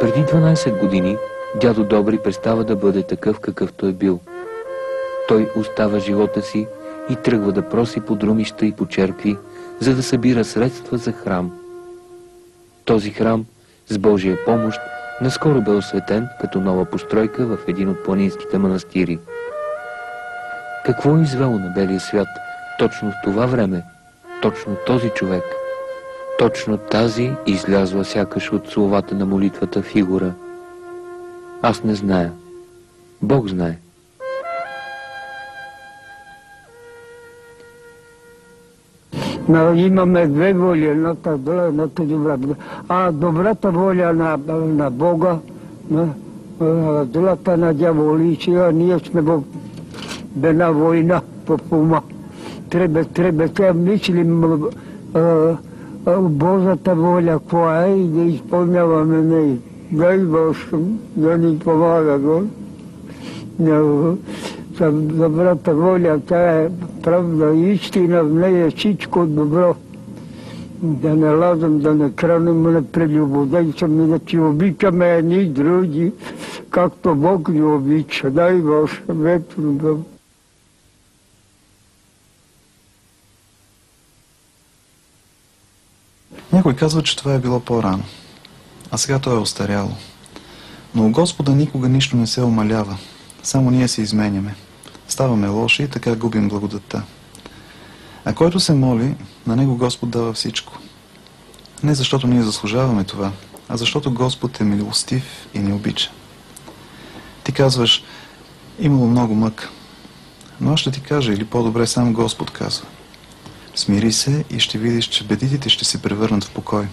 Преди 12 години дядо Добри престава да бъде такъв, какъвто е бил. Той остава живота си и тръгва да проси по друмища и по черкви, за да събира средства за храм. Този храм, с Божия помощ, наскоро бе осветен като нова постройка в един от планинските манастири. Какво е извело на белия свят точно в това време, точно този човек, точно тази излязла сякаш от словата на молитвата фигура? Аз не зная. Бог знае. Имаме две воли, едната зла, едната добра. А добрата воля на Бога, злата на дяволичия, ние сме в една война в ума. Трябва да мислим Божата воля, коя е, и да изпълняваме нея. Дай Боже, да ни помага Бог. Добрата воля, тя е правда, истина, в нея всичко добро. Да не лазим, да не кранем, да прелюбодействаме, да ти обичаме едни други, както Бог ни обича. Дай Боже, ветно Бог. Някой казва, че това е било по-рано, а сега то е остаряло. Но у Господа никога нищо не се омалява, само ние се изменяме. Ставаме лоши и така губим благодатта. А който се моли, на него Господ дава всичко. Не защото ние заслужаваме това, а защото Господ е милостив и ни обича. Ти казваш, имало много мък. Но аз ще ти кажа, или по-добре сам Господ казва. Смири се и ще видиш, че бедите ще се превърнат в покой.